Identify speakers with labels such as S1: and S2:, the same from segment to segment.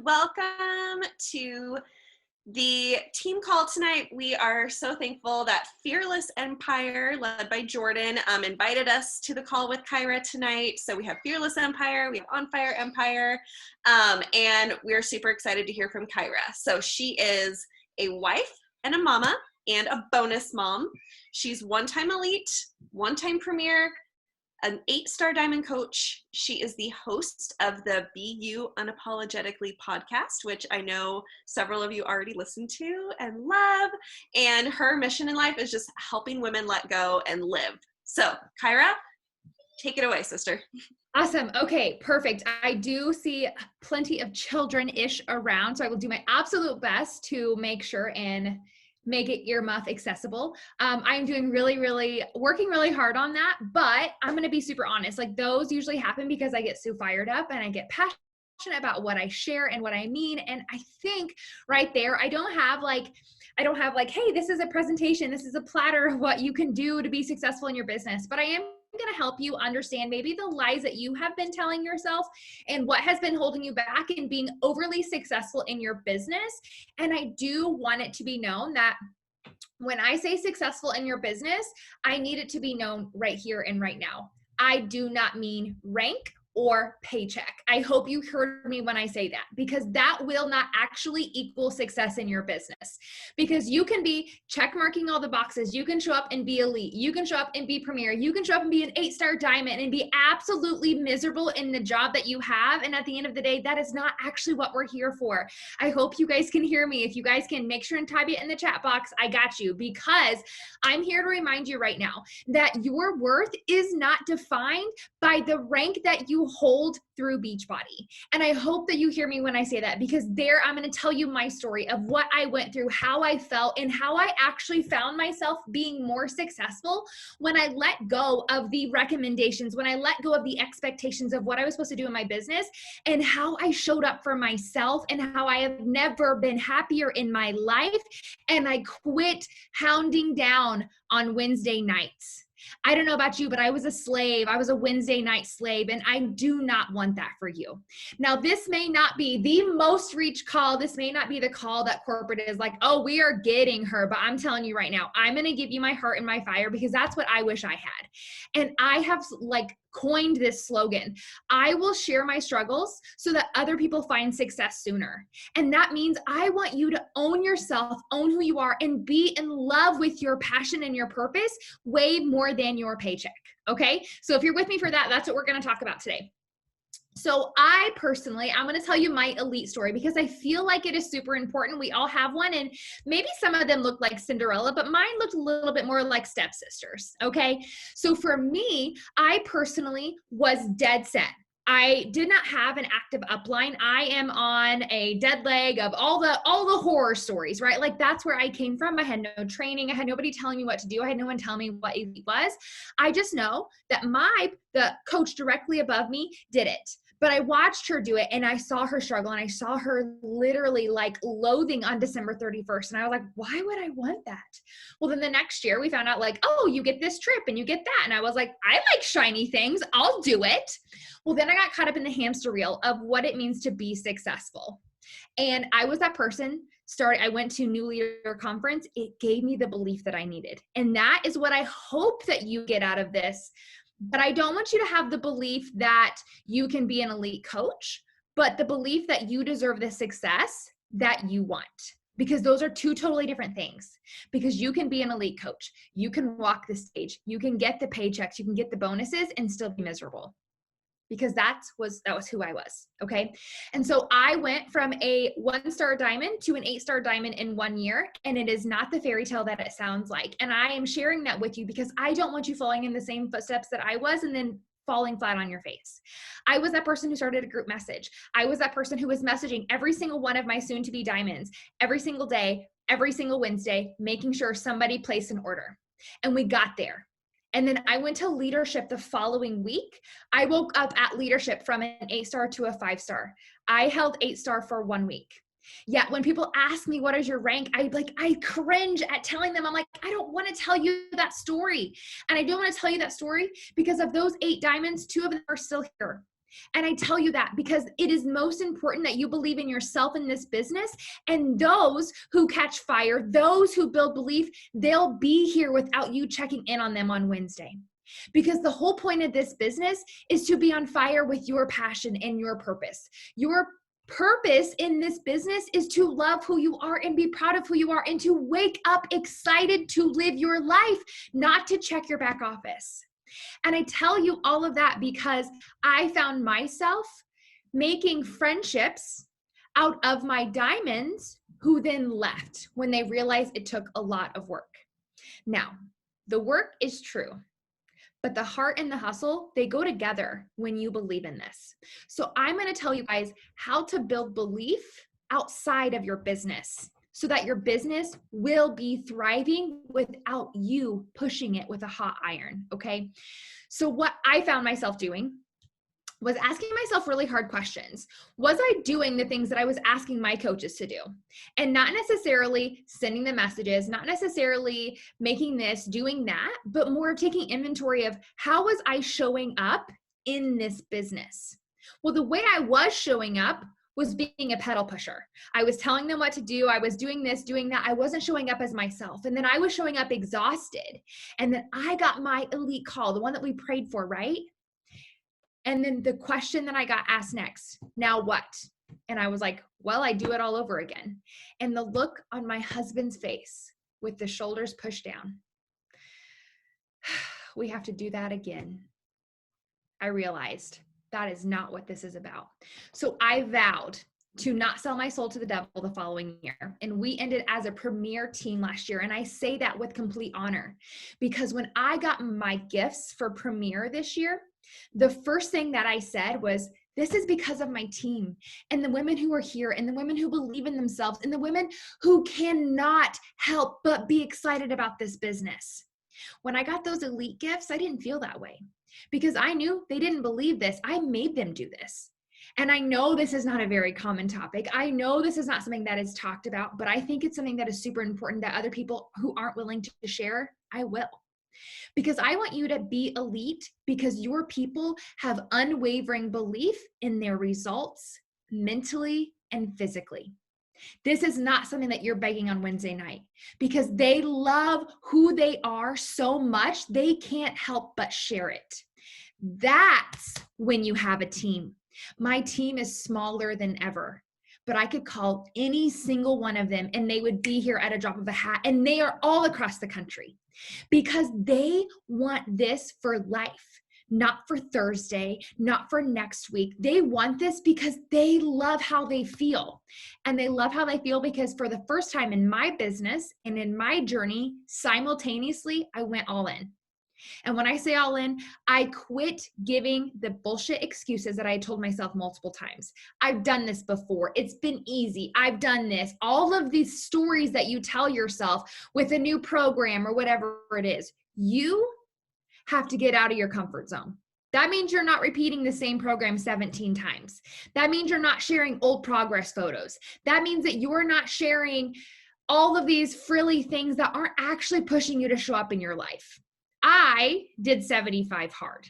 S1: Welcome to the team call tonight. We are so thankful that Fearless Empire, led by Jordan, invited us to the call with Kyra tonight. So we have Fearless Empire, we have On Fire Empire, and we're super excited to hear from Kyra. So she is a wife and a mama and a bonus mom. She's one-time elite, one-time premier, an 8-star diamond coach. She is the host of the Be You Unapologetically podcast, which I know several of you already listen to and love. And her mission in life is just helping women let go and live. So, Kyra, take it away, sister.
S2: Awesome. Okay, perfect. I do see plenty of children-ish around, so I will do my absolute best to make sure and make it earmuff accessible. I'm doing working really hard on that, but I'm going to be super honest. Like, those usually happen because I get so fired up and I get passionate about what I share and what I mean. And I think right there, I don't have like, hey, this is a presentation, this is a platter of what you can do to be successful in your business. But I am going to help you understand maybe the lies that you have been telling yourself and what has been holding you back in being overly successful in your business. And I do want it to be known that when I say successful in your business, I need it to be known right here and right now. I do not mean rank or paycheck. I hope you heard me when I say that, because that will not actually equal success in your business. Because you can be check marking all the boxes. You can show up and be elite. You can show up and be premier. You can show up and be an 8-star diamond and be absolutely miserable in the job that you have. And at the end of the day, that is not actually what we're here for. I hope you guys can hear me. If you guys can, make sure and type it in the chat box. I got you, because I'm here to remind you right now that your worth is not defined by the rank that you hold through Beachbody. And I hope that you hear me when I say that, because there I'm going to tell you my story of what I went through, how I felt, and how I actually found myself being more successful when I let go of the recommendations, when I let go of the expectations of what I was supposed to do in my business, and how I showed up for myself, and how I have never been happier in my life. And I quit hounding down on Wednesday nights. I don't know about you, but I was a slave. I was a Wednesday night slave, and I do not want that for you. Now, this may not be the most reach call. This may not be the call that corporate is like, oh, we are getting her. But I'm telling you right now, I'm going to give you my heart and my fire, because that's what I wish I had. And I have coined this slogan: I will share my struggles so that other people find success sooner. And that means I want you to own yourself, own who you are, and be in love with your passion and your purpose way more than your paycheck. Okay. So if you're with me for that, that's what we're going to talk about today. So I'm going to tell you my elite story, because I feel like it is super important. We all have one, and maybe some of them look like Cinderella, but mine looked a little bit more like stepsisters. Okay. So for me, I personally was dead set. I did not have an active upline. I am on a dead leg of all the horror stories, right? Like, that's where I came from. I had no training. I had nobody telling me what to do. I had no one telling me what elite was. I just know that the coach directly above me did it. But I watched her do it, and I saw her struggle, and I saw her literally loathing on December 31st. And I was like, why would I want that? Well, then the next year we found out oh, you get this trip and you get that. And I was like, I like shiny things. I'll do it. Well, then I got caught up in the hamster wheel of what it means to be successful. And I was that person. I went to New Leader Conference. It gave me the belief that I needed. And that is what I hope that you get out of this. But I don't want you to have the belief that you can be an elite coach, but the belief that you deserve the success that you want. Because those are two totally different things. Because you can be an elite coach. You can walk the stage. You can get the paychecks. You can get the bonuses and still be miserable. Because that was who I was. Okay. And so I went from a 1-star diamond to an 8-star diamond in 1 year. And it is not the fairy tale that it sounds like. And I am sharing that with you because I don't want you falling in the same footsteps that I was and then falling flat on your face. I was that person who started a group message. I was that person who was messaging every single one of my soon-to-be diamonds every single day, every single Wednesday, making sure somebody placed an order. And we got there. And then I went to leadership the following week. I woke up at leadership from an 8-star to a 5-star. I held 8-star for 1 week. Yet when people ask me, what is your rank? I cringe at telling them. I'm like, I don't want to tell you that story. And I don't want to tell you that story because of those 8 diamonds, 2 of them are still here. And I tell you that because it is most important that you believe in yourself in this business. And those who catch fire, those who build belief, they'll be here without you checking in on them on Wednesday. Because the whole point of this business is to be on fire with your passion and your purpose. Your purpose in this business is to love who you are and be proud of who you are and to wake up excited to live your life, not to check your back office. And I tell you all of that because I found myself making friendships out of my diamonds who then left when they realized it took a lot of work. Now, the work is true, but the heart and the hustle, they go together when you believe in this. So I'm going to tell you guys how to build belief outside of your business so that your business will be thriving without you pushing it with a hot iron, okay? So what I found myself doing was asking myself really hard questions. Was I doing the things that I was asking my coaches to do? And not necessarily sending the messages, not necessarily making this, doing that, but more of taking inventory of how was I showing up in this business? Well, the way I was showing up was being a pedal pusher. I was telling them what to do. I was doing this, doing that. I wasn't showing up as myself. And then I was showing up exhausted. And then I got my elite call, the one that we prayed for, right? And then the question that I got asked next, now what? And I was like, well, I do it all over again. And the look on my husband's face with the shoulders pushed down, we have to do that again. I realized that is not what this is about. So I vowed to not sell my soul to the devil the following year. And we ended as a premier team last year. And I say that with complete honor because when I got my gifts for premier this year, the first thing that I said was, this is because of my team and the women who are here and the women who believe in themselves and the women who cannot help but be excited about this business. When I got those elite gifts, I didn't feel that way because I knew they didn't believe this. I made them do this. And I know this is not a very common topic. I know this is not something that is talked about, but I think it's something that is super important that other people who aren't willing to share, I will. Because I want you to be elite because your people have unwavering belief in their results mentally and physically. This is not something that you're begging on Wednesday night because they love who they are so much, they can't help but share it. That's when you have a team. My team is smaller than ever, but I could call any single one of them and they would be here at a drop of a hat, and they are all across the country because they want this for life, not for Thursday, not for next week. They want this because they love how they feel. And they love how they feel because for the first time in my business and in my journey, simultaneously, I went all in. And when I say all in, I quit giving the bullshit excuses that I told myself multiple times. I've done this before. It's been easy. I've done this. All of these stories that you tell yourself with a new program or whatever it is, you have to get out of your comfort zone. That means you're not repeating the same program 17 times. That means you're not sharing old progress photos. That means that you're not sharing all of these frilly things that aren't actually pushing you to show up in your life. I did 75 hard.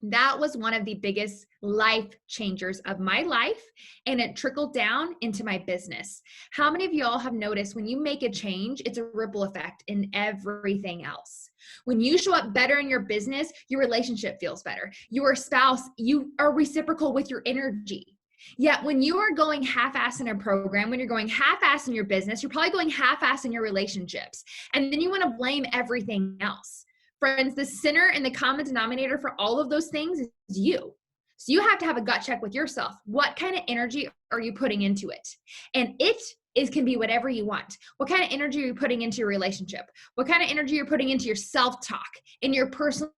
S2: That was one of the biggest life changers of my life, and it trickled down into my business. How many of y'all have noticed when you make a change, it's a ripple effect in everything else? When you show up better in your business, your relationship feels better. Your spouse, you are reciprocal with your energy. Yet when you are going half-ass in a program, when you're going half-ass in your business, you're probably going half-ass in your relationships. And then you want to blame everything else. Friends, the center and the common denominator for all of those things is you. So you have to have a gut check with yourself. What kind of energy are you putting into it? And can be whatever you want. What kind of energy are you putting into your relationship? What kind of energy you're putting into your self-talk, in your personal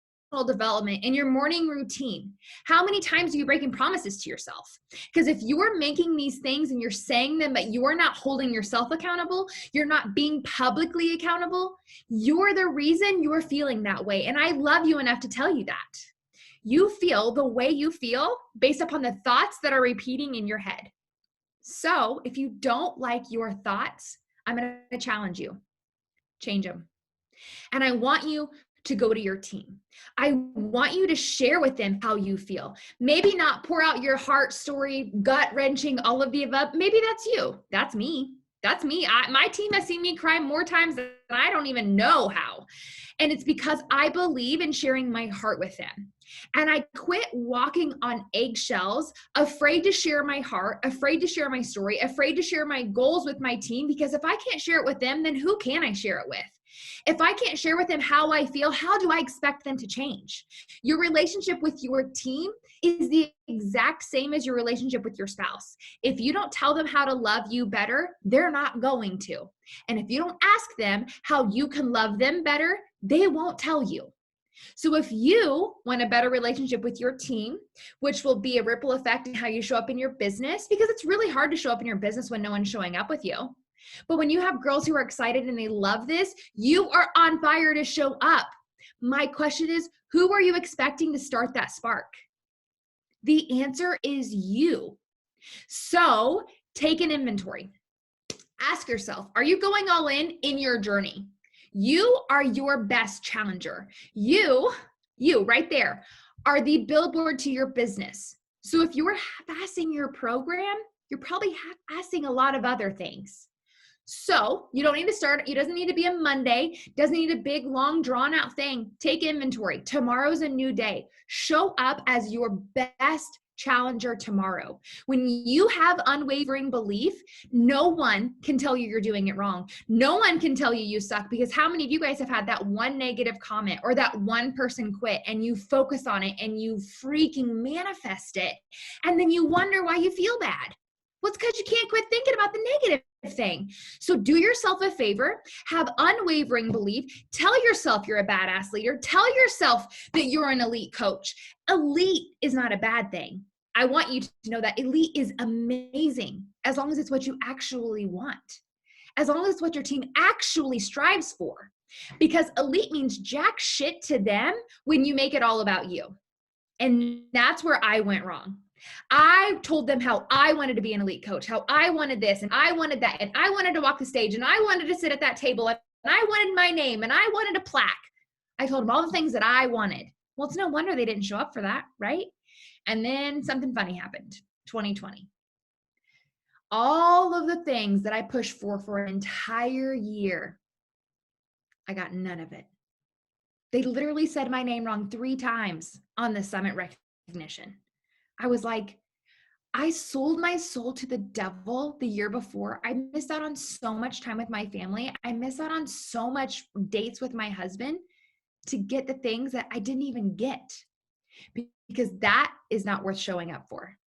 S2: development, in your morning routine? How many times are you breaking promises to yourself? Because if you're making these things and you're saying them, but you're not holding yourself accountable, you're not being publicly accountable, you're the reason you're feeling that way. And I love you enough to tell you that. You feel the way you feel based upon the thoughts that are repeating in your head. So if you don't like your thoughts, I'm going to challenge you. Change them. And I want you to go to your team. I want you to share with them how you feel. Maybe not pour out your heart story, gut wrenching, all of the above. Maybe that's you. That's me. That's me. My team has seen me cry more times than I don't even know how. And it's because I believe in sharing my heart with them. And I quit walking on eggshells, afraid to share my heart, afraid to share my story, afraid to share my goals with my team, because if I can't share it with them, then who can I share it with? If I can't share with them how I feel, how do I expect them to change? Your relationship with your team is the exact same as your relationship with your spouse. If you don't tell them how to love you better, they're not going to. And if you don't ask them how you can love them better, they won't tell you. So if you want a better relationship with your team, which will be a ripple effect in how you show up in your business, because it's really hard to show up in your business when no one's showing up with you. But when you have girls who are excited and they love this, you are on fire to show up. My question is, who are you expecting to start that spark? The answer is you. So take an inventory. Ask yourself, are you going all in your journey? You are your best challenger. You right there, are the billboard to your business. So if you're half-assing your program, you're probably half-assing a lot of other things. So you don't need to start, it doesn't need to be a Monday, doesn't need a big, long, drawn out thing. Take inventory. Tomorrow's a new day. Show up as your best challenger tomorrow. When you have unwavering belief, no one can tell you you're doing it wrong. No one can tell you you suck, because how many of you guys have had that one negative comment or that one person quit and you focus on it and you freaking manifest it and then you wonder why you feel bad? Well, it's because you can't quit thinking about the negative thing. So do yourself a favor, have unwavering belief, tell yourself you're a badass leader, tell yourself that you're an elite coach. Elite is not a bad thing. I want you to know that elite is amazing as long as it's what you actually want, as long as it's what your team actually strives for, because elite means jack shit to them when you make it all about you. And that's where I went wrong. I told them how I wanted to be an elite coach, how I wanted this and I wanted that, and I wanted to walk the stage and I wanted to sit at that table and I wanted my name and I wanted a plaque. I told them all the things that I wanted. Well, it's no wonder they didn't show up for that, right? And then something funny happened, 2020. All of the things that I pushed for an entire year, I got none of it. They literally said my name wrong 3 times on the summit recognition. I was like, I sold my soul to the devil the year before. I missed out on so much time with my family. I missed out on so much dates with my husband to get the things that I didn't even get, because that is not worth showing up for.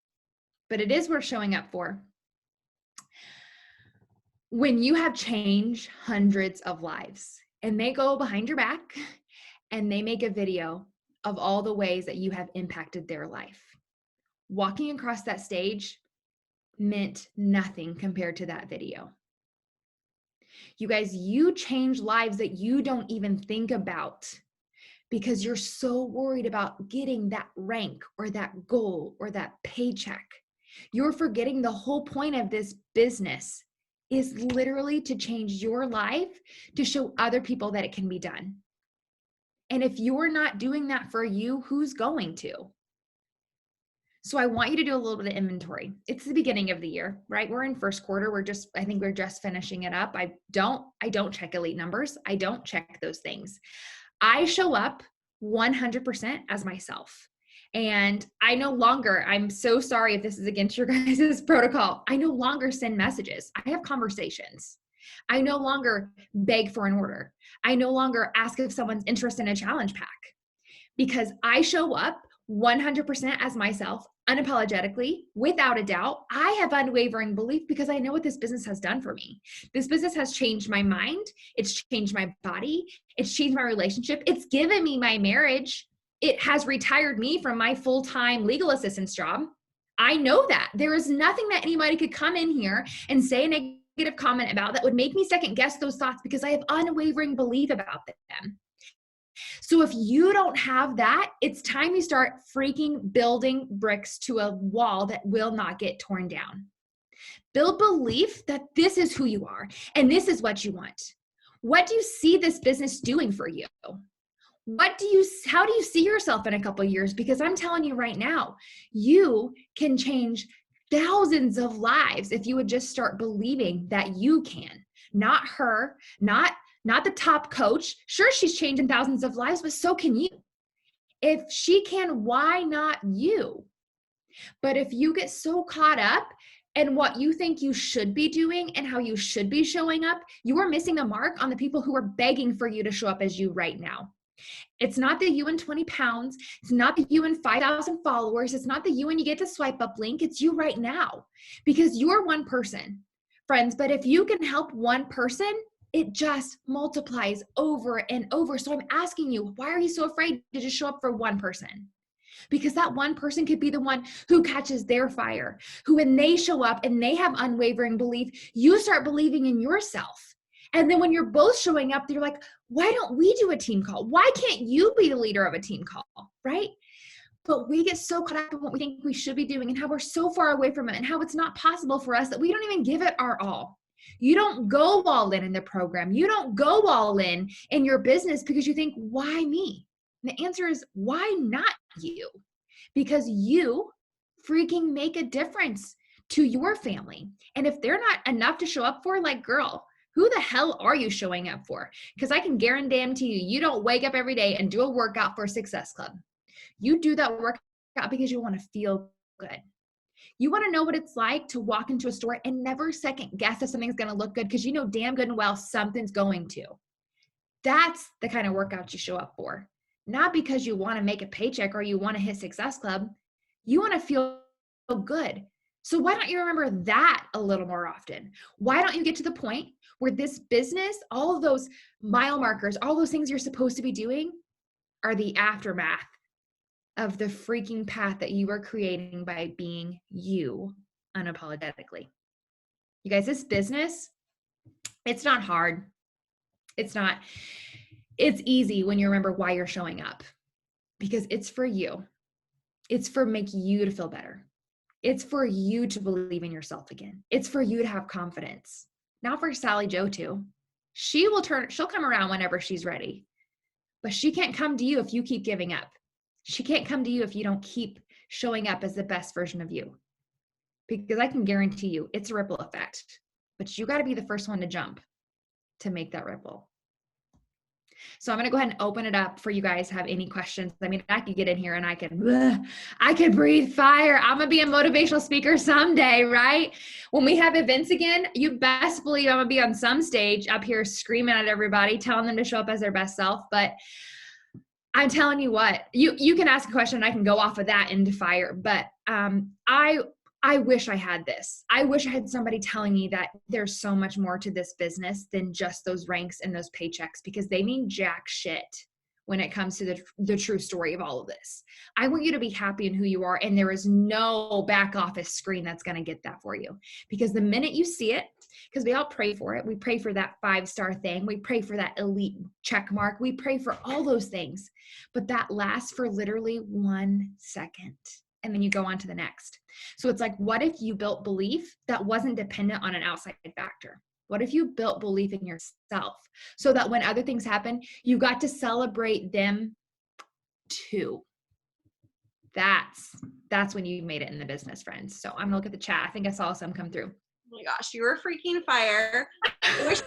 S2: But it is worth showing up for when you have changed hundreds of lives and they go behind your back and they make a video of all the ways that you have impacted their life. Walking across that stage meant nothing compared to that video. You guys, you change lives that you don't even think about because you're so worried about getting that rank or that goal or that paycheck. You're forgetting the whole point of this business is literally to change your life to show other people that it can be done. And if you're not doing that for you, who's going to? So I want you to do a little bit of inventory. It's the beginning of the year, right? We're in first quarter. I think we're just finishing it up. I don't check elite numbers. I don't check those things. I show up 100% as myself. And I no longer, I'm so sorry if this is against your guys' protocol. I no longer send messages. I have conversations. I no longer beg for an order. I no longer ask if someone's interested in a challenge pack, because I show up 100% as myself, unapologetically, without a doubt. I have unwavering belief because I know what this business has done for me. This business has changed my mind. It's changed my body. It's changed my relationship. It's given me my marriage. It has retired me from my full-time legal assistance job. I know that. There is nothing that anybody could come in here and say a negative comment about that would make me second guess those thoughts, because I have unwavering belief about them. So if you don't have that, it's time you start freaking building bricks to a wall that will not get torn down. Build belief that this is who you are and this is what you want. What do you see this business doing for you? how do you see yourself in a couple of years? Because I'm telling you right now, you can change thousands of lives if you would just start believing that you can. Not her, not the top coach. Sure, she's changing thousands of lives, but so can you. If she can, why not you? But if you get so caught up in what you think you should be doing and how you should be showing up, you are missing the mark on the people who are begging for you to show up as you right now. It's not the you and 20 pounds. It's not the you and 5,000 followers. It's not the you and you get the swipe up link. It's you right now, because you're one person, friends. But if you can help one person, it just multiplies over and over. So I'm asking you, why are you so afraid to just show up for one person? Because that one person could be the one who catches their fire, who when they show up and they have unwavering belief, you start believing in yourself. And then when you're both showing up, you're like, why don't we do a team call? Why can't you be the leader of a team call, right? But we get so caught up in what we think we should be doing and how we're so far away from it and how it's not possible for us that we don't even give it our all. You don't go all in the program. You don't go all in your business because you think, why me? And the answer is, why not you? Because you freaking make a difference to your family. And if they're not enough to show up for, like, girl, who the hell are you showing up for? Because I can guarantee you don't wake up every day and do a workout for Success Club. You do that workout because you want to feel good. You want to know what it's like to walk into a store and never second guess if something's going to look good, because you know damn good and well something's going to. That's the kind of workout you show up for. Not because you want to make a paycheck or you want to hit Success Club. You want to feel good. So why don't you remember that a little more often? Why don't you get to the point where this business, all of those mile markers, all those things you're supposed to be doing are the aftermath of the freaking path that you are creating by being you unapologetically. You guys, this business, it's not hard. It's not. It's easy when you remember why you're showing up, because it's for you. It's for make you to feel better. It's for you to believe in yourself again. It's for you to have confidence. Not for Sally Joe too. She'll come around whenever she's ready, but she can't come to you if you keep giving up. She can't come to you if you don't keep showing up as the best version of you, because I can guarantee you it's a ripple effect, but you got to be the first one to jump to make that ripple. So I'm going to go ahead and open it up for you guys to have any questions. I mean, I could get in here and I could breathe fire. I'm going to be a motivational speaker someday, right? When we have events again, you best believe I'm going to be on some stage up here screaming at everybody, telling them to show up as their best self. But I'm telling you what, you can ask a question and I can go off of that into fire. But I wish I had this. I wish I had somebody telling me that there's so much more to this business than just those ranks and those paychecks, because they mean jack shit when it comes to the true story of all of this. I want you to be happy in who you are, and there is no back office screen that's going to get that for you. Because the minute you see it, because we all pray for it, we pray for that 5-star thing, we pray for that elite check mark, we pray for all those things, but that lasts for literally 1 second. And then you go on to the next. So it's like, what if you built belief that wasn't dependent on an outside factor? What if you built belief in yourself so that when other things happen, you got to celebrate them too? That's when you made it in the business, friends. So I'm gonna look at the chat. I think I saw some come through.
S1: Oh my gosh, you were freaking fire. I wish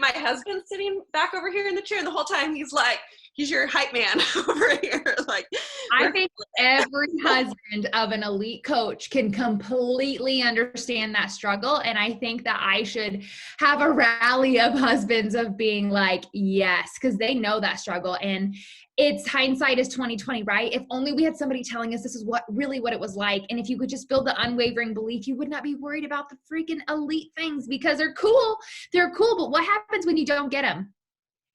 S1: my husband's sitting back over here in the chair, and the whole time he's your hype man over here. Like,
S2: I think every husband of an elite coach can completely understand that struggle. And I think that I should have a rally of husbands of being like, yes, because they know that struggle. And it's hindsight is 2020, right? If only we had somebody telling us this is what it was like. And if you could just build the unwavering belief, you would not be worried about the freaking elite things, because they're cool. They're cool. But what happens when you don't get them?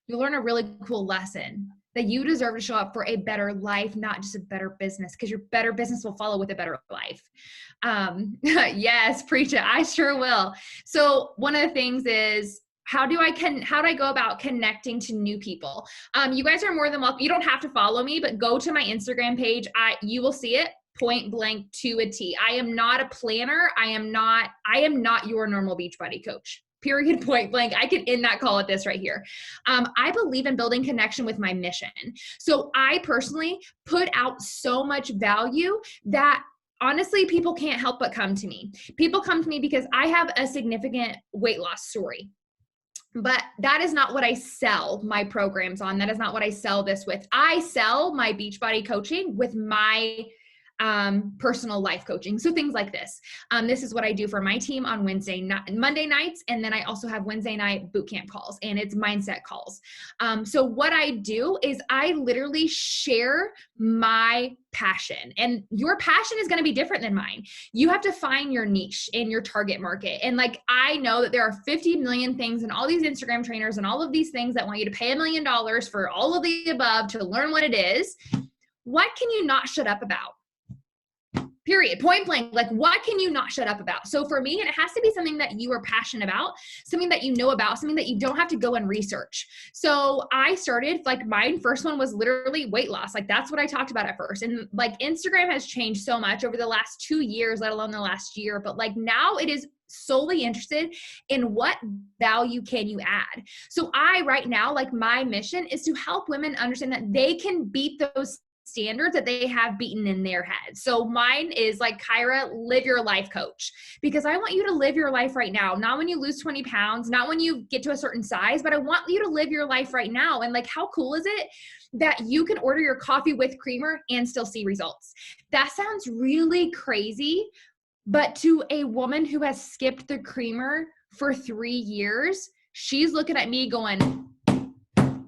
S2: You learn a really cool lesson that you deserve to show up for a better life, not just a better business, because your better business will follow with a better life. Yes, preach it. I sure will. So one of the things is, how do I go about connecting to new people? You guys are more than welcome. You don't have to follow me, but go to my Instagram page. You will see it point blank to a T. I am not a planner. I am not your normal Beachbody coach. period, point blank. I can end that call at this right here. I believe in building connection with my mission. So I personally put out so much value that honestly, people can't help but come to me. People come to me because I have a significant weight loss story. But that is not what I sell my programs on. That is not what I sell this with. I sell my Beachbody coaching with my personal life coaching. So things like this. This is what I do for my team on Monday nights. And then I also have Wednesday night boot camp calls, and it's mindset calls. So what I do is I literally share my passion, and your passion is going to be different than mine. You have to find your niche in your target market. And like, I know that there are 50 million things and all these Instagram trainers and all of these things that want you to pay $1 million for all of the above to learn what it is. What can you not shut up about? Period. Point blank. Like, what can you not shut up about? So for me, and it has to be something that you are passionate about, something that you know about, something that you don't have to go and research. So I started, like, my first one was literally weight loss. Like, that's what I talked about at first. And like, Instagram has changed so much over the last 2 years, let alone the last year. But like, now it is solely interested in what value can you add. So right now, like, my mission is to help women understand that they can beat those standards that they have beaten in their heads. So mine is like, Kyra, live your life coach, because I want you to live your life right now. Not when you lose 20 pounds, not when you get to a certain size, but I want you to live your life right now. And like, how cool is it that you can order your coffee with creamer and still see results? That sounds really crazy, but to a woman who has skipped the creamer for 3 years, she's looking at me going,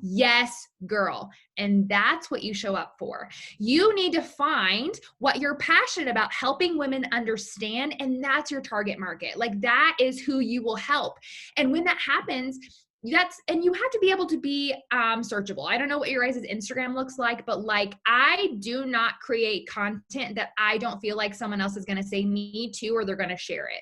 S2: yes, girl. And that's what you show up for. You need to find what you're passionate about helping women understand, and that's your target market. Like, that is who you will help. And when that happens, and you have to be able to be searchable. I don't know what your guys' Instagram looks like, but like, I do not create content that I don't feel like someone else is going to say me too, or they're going to share it.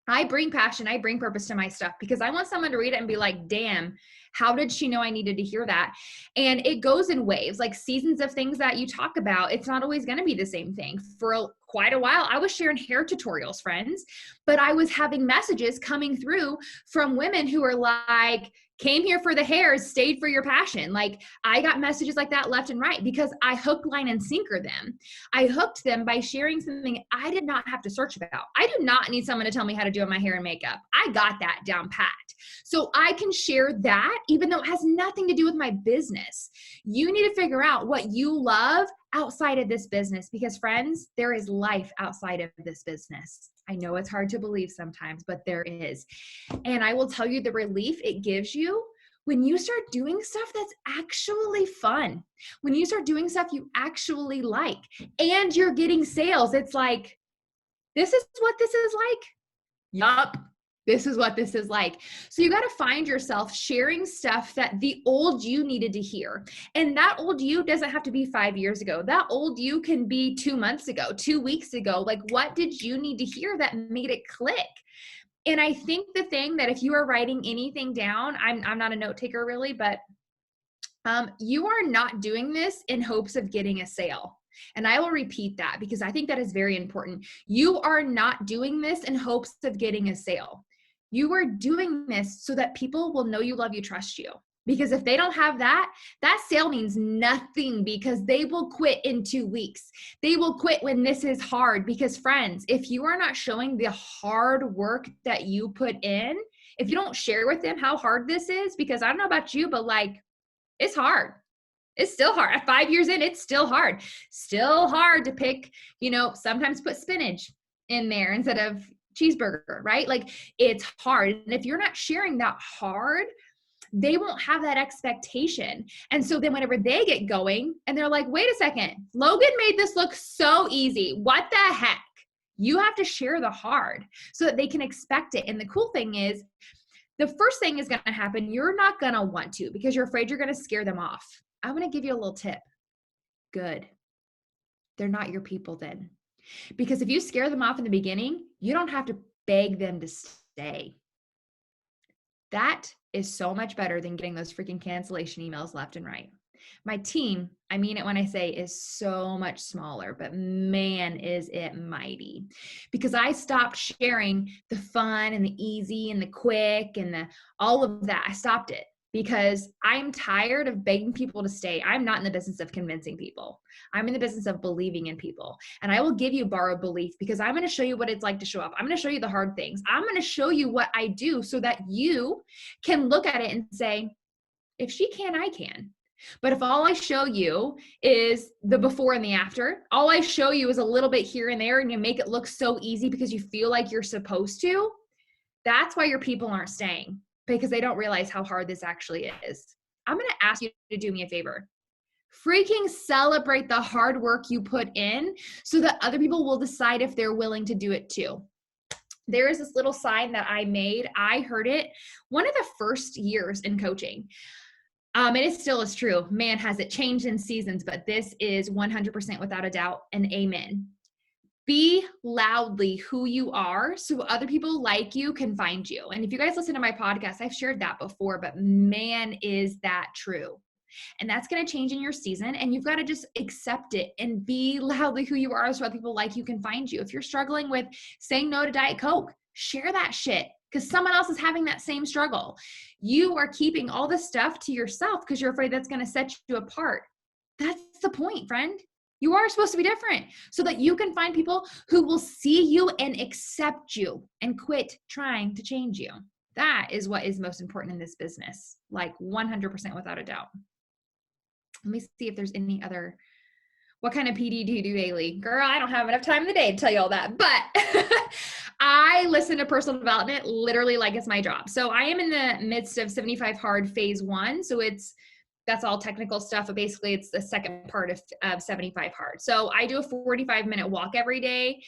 S2: I bring passion, I bring purpose to my stuff, because I want someone to read it and be like, damn, how did she know I needed to hear that? And it goes in waves, like seasons of things that you talk about. It's not always going to be the same thing. For quite a while, I was sharing hair tutorials, friends, but I was having messages coming through from women who are like, came here for the hairs, stayed for your passion. Like, I got messages like that left and right, because I hook, line, and sinker them. I hooked them by sharing something I did not have to search about. I do not need someone to tell me how to do my hair and makeup. I got that down pat. So I can share that, even though it has nothing to do with my business. You need to figure out what you love outside of this business, because friends, there is life outside of this business. I know it's hard to believe sometimes, but there is. And I will tell you the relief it gives you when you start doing stuff that's actually fun, when you start doing stuff you actually like, and you're getting sales. It's like, this is what this is like. Yup. This is what this is like. So you got to find yourself sharing stuff that the old you needed to hear. And that old you doesn't have to be 5 years ago. That old you can be 2 months ago, 2 weeks ago. Like, what did you need to hear that made it click? And I think the thing that if you are writing anything down, I'm not a note taker really, but you are not doing this in hopes of getting a sale. And I will repeat that, because I think that is very important. You are not doing this in hopes of getting a sale. You are doing this so that people will know you, love you, trust you. Because if they don't have that, that sale means nothing, because they will quit in 2 weeks. They will quit when this is hard, because friends, if you are not showing the hard work that you put in, if you don't share with them how hard this is, because I don't know about you, but like, it's hard. It's still hard. At 5 years in, it's still hard. Still hard to pick, sometimes put spinach in there instead of cheeseburger, right? Like, it's hard. And if you're not sharing that hard, they won't have that expectation. And so then whenever they get going and they're like, wait a second, Logan made this look so easy. What the heck? You have to share the hard so that they can expect it. And the cool thing is, the first thing is going to happen. You're not going to want to, because you're afraid you're going to scare them off. I'm going to give you a little tip. Good. They're not your people then. Because if you scare them off in the beginning, you don't have to beg them to stay. That is so much better than getting those freaking cancellation emails left and right. My team, I mean it when I say, is so much smaller, but man, is it mighty. Because I stopped sharing the fun and the easy and the quick and the all of that. I stopped it because I'm tired of begging people to stay. I'm not in the business of convincing people. I'm in the business of believing in people. And I will give you borrowed belief because I'm going to show you what it's like to show up. I'm going to show you the hard things. I'm going to show you what I do so that you can look at it and say, if she can, I can. But if all I show you is the before and the after, all I show you is a little bit here and there, and you make it look so easy because you feel like you're supposed to, that's why your people aren't staying, because they don't realize how hard this actually is. I'm going to ask you to do me a favor. Freaking celebrate the hard work you put in so that other people will decide if they're willing to do it too. There is this little sign that I made. I heard it one of the first years in coaching. And it still is true. Man, has it changed in seasons, but this is 100% without a doubt an amen. Be loudly who you are so other people like you can find you. And if you guys listen to my podcast, I've shared that before, but man, is that true. And that's going to change in your season. And you've got to just accept it and be loudly who you are so other people like you can find you. If you're struggling with saying no to Diet Coke, share that shit because someone else is having that same struggle. You are keeping all this stuff to yourself because you're afraid that's going to set you apart. That's the point, friend. You are supposed to be different so that you can find people who will see you and accept you and quit trying to change you. That is what is most important in this business, like 100% without a doubt. Let me see if there's any other. What kind of PD do you do daily? Girl, I don't have enough time in the day to tell you all that, but I listen to personal development literally like it's my job. So I am in the midst of 75 Hard phase 1. So that's all technical stuff, but basically it's the second part of 75 Hard. So I do a 45-minute walk every day.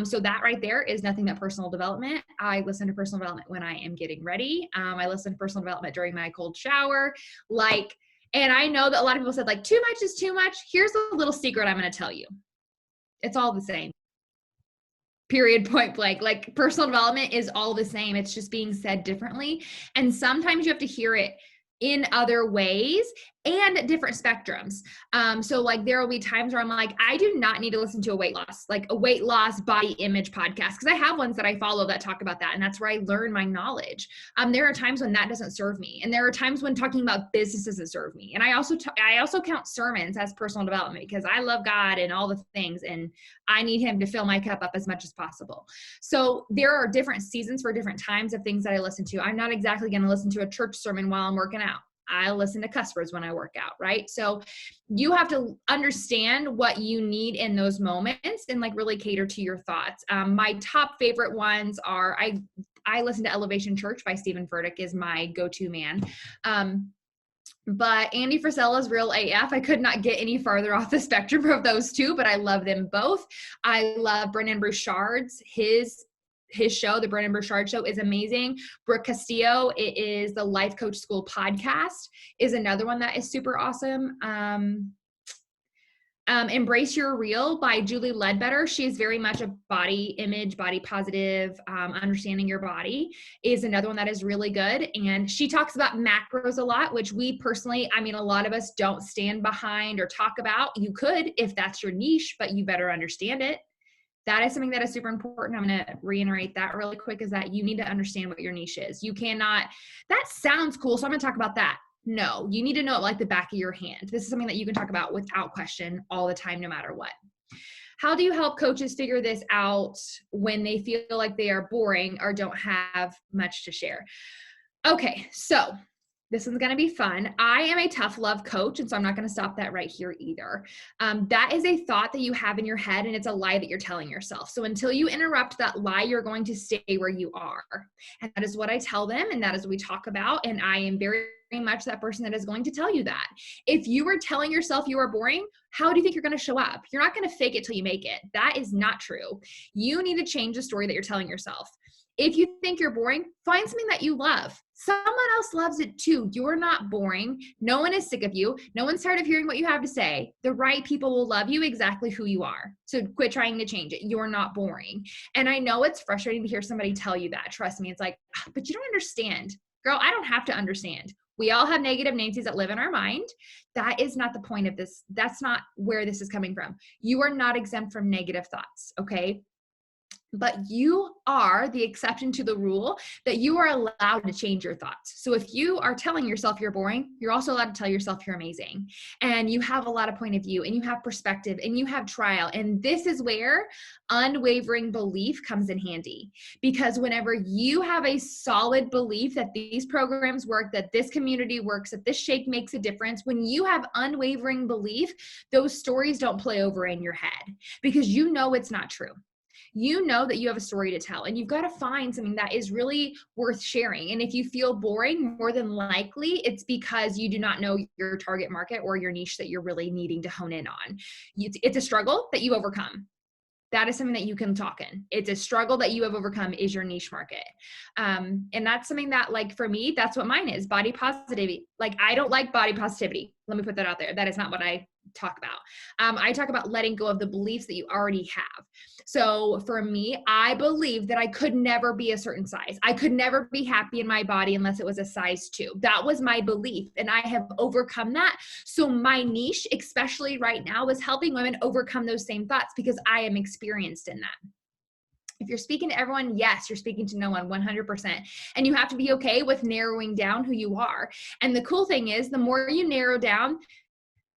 S2: So that right there is nothing but personal development. I listen to personal development when I am getting ready. I listen to personal development during my cold shower. And I know that a lot of people said like, too much is too much. Here's a little secret I'm going to tell you. It's all the same. Period, point blank. Like personal development is all the same. It's just being said differently. And sometimes you have to hear it in other ways and different spectrums. So like there will be times where I'm like, I do not need to listen to a weight loss body image podcast, because I have ones that I follow that talk about that. And that's where I learn my knowledge. There are times when that doesn't serve me. And there are times when talking about business doesn't serve me. And I also count sermons as personal development because I love God and all the things. And I need him to fill my cup up as much as possible. So there are different seasons for different times of things that I listen to. I'm not exactly going to listen to a church sermon while I'm working out. I listen to cuss words when I work out, right? So you have to understand what you need in those moments and like really cater to your thoughts. My top favorite ones are, I listen to Elevation Church by Stephen Furtick is my go-to man. But Andy Frisella's Real AF, I could not get any farther off the spectrum of those two, but I love them both. I love Brennan Burchard's, his show, the Brennan Burchard Show, is amazing. Brooke Castillo, it is the Life Coach School podcast, is another one that is super awesome. Embrace Your Real by Julie Ledbetter. She is very much a body image, body positive, understanding your body is another one that is really good. And she talks about macros a lot, which we personally, a lot of us don't stand behind or talk about. You could if that's your niche, but you better understand it. That is something that is super important. I'm going to reiterate that really quick, is that you need to understand what your niche is. You cannot, that sounds cool, so I'm going to talk about that. No, you need to know it like the back of your hand. This is something that you can talk about without question all the time, no matter what. How do you help coaches figure this out when they feel like they are boring or don't have much to share? Okay, so this one's going to be fun. I am a tough love coach, and so I'm not going to stop that right here either. That is a thought that you have in your head, and it's a lie that you're telling yourself. So until you interrupt that lie, you're going to stay where you are. And that is what I tell them, and that is what we talk about. And I am very much that person that is going to tell you that. If you were telling yourself you are boring, how do you think you're going to show up? You're not going to fake it till you make it. That is not true. You need to change the story that you're telling yourself. If you think you're boring, find something that you love. Someone else loves it too. You're not boring. No one is sick of you. No one's tired of hearing what you have to say. The right people will love you exactly who you are. So quit trying to change it. You're not boring. And I know it's frustrating to hear somebody tell you that. Trust me. It's like, but you don't understand. Girl, I don't have to understand. We all have negative Nancy's that live in our mind. That is not the point of this. That's not where this is coming from. You are not exempt from negative thoughts, okay? But you are the exception to the rule that you are allowed to change your thoughts. So if you are telling yourself you're boring, you're also allowed to tell yourself you're amazing. And you have a lot of point of view, and you have perspective, and you have trial. And this is where unwavering belief comes in handy. Because whenever you have a solid belief that these programs work, that this community works, that this shake makes a difference, when you have unwavering belief, those stories don't play over in your head because you know it's not true. You know that you have a story to tell, and you've got to find something that is really worth sharing. And if you feel boring, more than likely it's because you do not know your target market or your niche that you're really needing to hone in on. It's a struggle that you overcome. That is something that you can talk in. It's a struggle that you have overcome is your niche market. And that's something that, like, for me, that's what mine is, body positivity. Like, I don't like body positivity. Let me put that out there. That is not what I talk about. I talk about letting go of the beliefs that you already have. So for me, I believe that I could never be a certain size. I could never be happy in my body unless it was a size 2. That was my belief, and I have overcome that. So my niche, especially right now, is helping women overcome those same thoughts because I am experienced in that. If you're speaking to everyone, yes, you're speaking to no one, 100%. And you have to be okay with narrowing down who you are. And the cool thing is, the more you narrow down,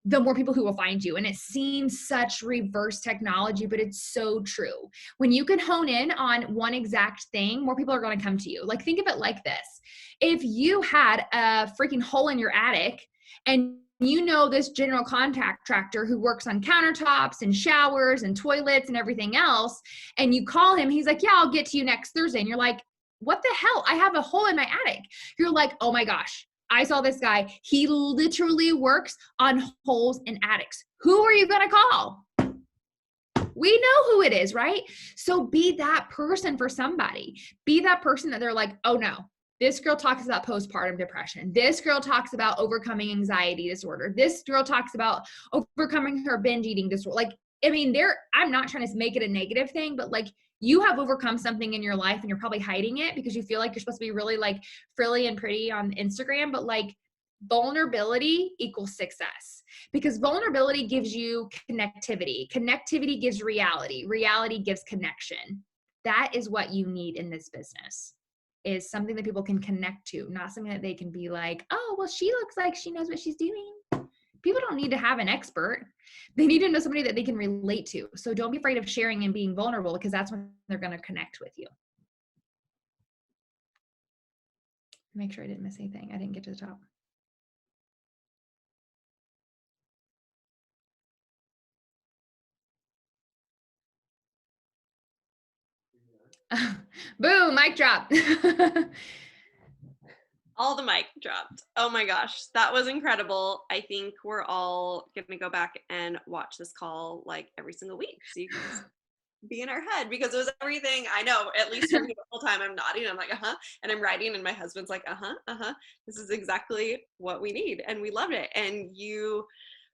S2: the more people who will find you. And it seems such reverse technology, but it's so true. When you can hone in on one exact thing, more people are going to come to you. Like, think of it like this. If you had a freaking hole in your attic, and you know this general contractor who works on countertops and showers and toilets and everything else, and you call him, he's like, yeah, I'll get to you next Thursday. And you're like, what the hell? I have a hole in my attic. You're like, oh my gosh, I saw this guy. He literally works on holes in attics. Who are you going to call? We know who it is, right? So be that person for somebody. Be that person that they're like, oh no, this girl talks about postpartum depression. This girl talks about overcoming anxiety disorder. This girl talks about overcoming her binge eating disorder. Like, I mean, I'm not trying to make it a negative thing, but like, you have overcome something in your life and you're probably hiding it because you feel like you're supposed to be really like frilly and pretty on Instagram, but like, vulnerability equals success, because vulnerability gives you connectivity. Connectivity gives reality. Reality gives connection. That is what you need in this business, is something that people can connect to, not something that they can be like, oh, well, she looks like she knows what she's doing. People don't need to have an expert. They need to know somebody that they can relate to. So don't be afraid of sharing and being vulnerable, because that's when they're going to connect with you. Make sure I didn't miss anything. I didn't get to the top. Boom, mic drop.
S1: All the mic dropped. Oh my gosh, that was incredible. I think we're all going to go back and watch this call like every single week, so you can be in our head, because it was everything. I know, at least for me, the whole time I'm nodding, I'm like, uh-huh, and I'm writing, and my husband's like, uh-huh, this is exactly what we need, and we loved it. And you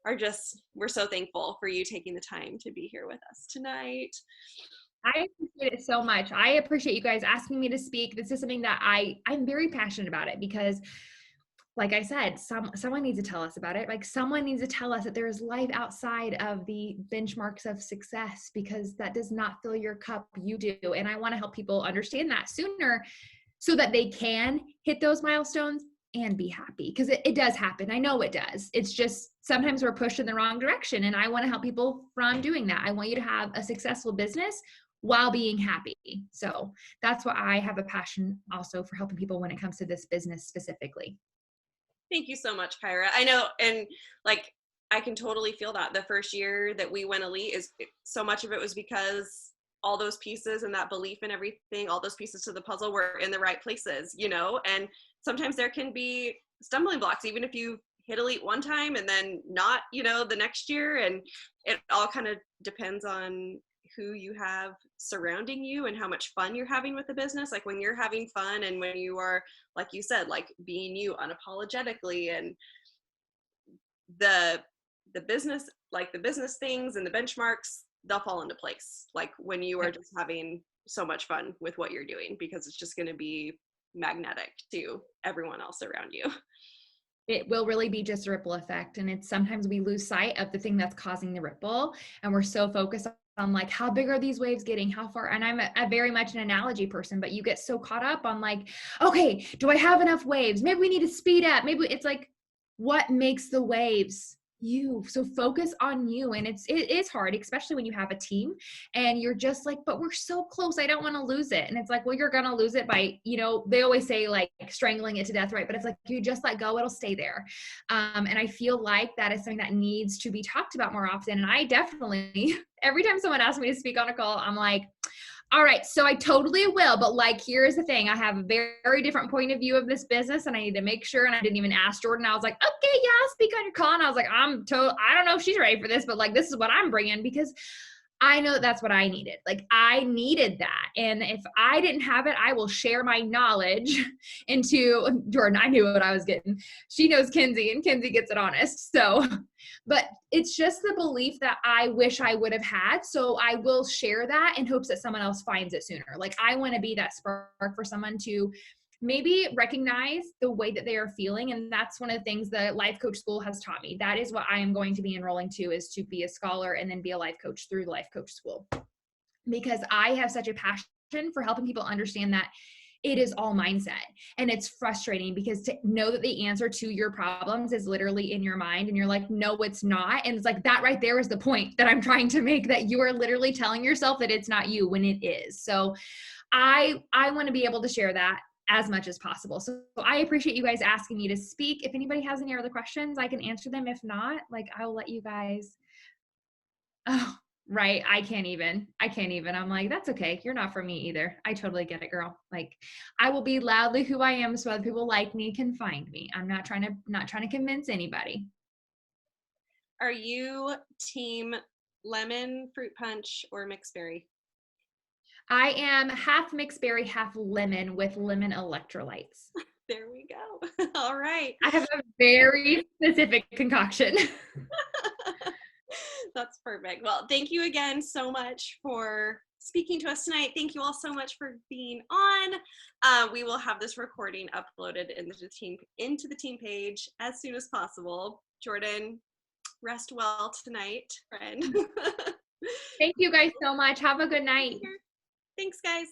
S1: are just, we're so thankful for you taking the time to be here with us tonight.
S2: I appreciate it so much. I appreciate you guys asking me to speak. This is something that I'm very passionate about it, because like I said, someone needs to tell us about it. Like, someone needs to tell us that there is life outside of the benchmarks of success, because that does not fill your cup. You do. And I want to help people understand that sooner, so that they can hit those milestones and be happy, because it does happen. I know it does. It's just sometimes we're pushed in the wrong direction, and I want to help people from doing that. I want you to have a successful business while being happy. So that's why I have a passion also for helping people when it comes to this business specifically.
S1: Thank you so much, Kyra. I know, and like, I can totally feel that. The first year that we went elite, is so much of it was because all those pieces and that belief and everything, all those pieces to the puzzle were in the right places, and sometimes there can be stumbling blocks, even if you hit elite one time and then not, the next year. And it all kind of depends on who you have surrounding you and how much fun you're having with the business. Like, when you're having fun, and when you are, like you said, like being you unapologetically, and the business, like the business things and the benchmarks, they'll fall into place. Like, when you are just having so much fun with what you're doing, because it's just going to be magnetic to everyone else around you.
S2: it will really be just a ripple effect. And it's sometimes we lose sight of the thing that's causing the ripple. And we're so focused on like, how big are these waves getting? How far? And I'm a very much an analogy person, but you get so caught up on like, okay, do I have enough waves? Maybe we need to speed up. Maybe it's like, what makes the waves? You. So focus on you. And it is hard, especially when you have a team and you're just like, but we're so close. I don't want to lose it. And it's like, well, you're going to lose it by, they always say like strangling it to death, right? But it's like, you just let go, it'll stay there. And I feel like that is something that needs to be talked about more often. And I definitely, every time someone asks me to speak on a call, I'm like, all right, so I totally will, but like, here's the thing. I have a very, very different point of view of this business and I need to make sure, and I didn't even ask Jordan. I was like, okay, yeah, I'll speak on your call. And I was like, I don't know if she's ready for this, but like, this is what I'm bringing because I know that that's what I needed. Like I needed that. And if I didn't have it, I will share my knowledge into Jordan. I knew what I was getting. She knows Kinsey and Kinsey gets it honest. So, but it's just the belief that I wish I would have had. So I will share that in hopes that someone else finds it sooner. Like I want to be that spark for someone to maybe recognize the way that they are feeling. And that's one of the things that Life Coach School has taught me. That is what I am going to be enrolling to, is to be a scholar and then be a life coach through the Life Coach School. Because I have such a passion for helping people understand that it is all mindset. And it's frustrating because to know that the answer to your problems is literally in your mind and you're like, no, it's not. And it's like that right there is the point that I'm trying to make, that you are literally telling yourself that it's not you when it is. So I want to be able to share that as much as possible. So I appreciate you guys asking me to speak. If anybody has any other questions, I can answer them. If not, like I'll let you guys. Oh, right. I can't even. I'm like, that's okay. You're not for me either. I totally get it, girl. Like I will be loudly who I am so other people like me can find me. I'm not trying to convince anybody.
S1: Are you team lemon fruit punch or mixed berry?
S2: I am half mixed berry, half lemon with lemon electrolytes.
S1: There we go. All right.
S2: I have a very specific concoction.
S1: That's perfect. Well, thank you again so much for speaking to us tonight. Thank you all so much for being on. We will have this recording uploaded into the team page as soon as possible. Jordan, rest well tonight, friend.
S2: Thank you guys so much. Have a good night.
S1: Thanks, guys.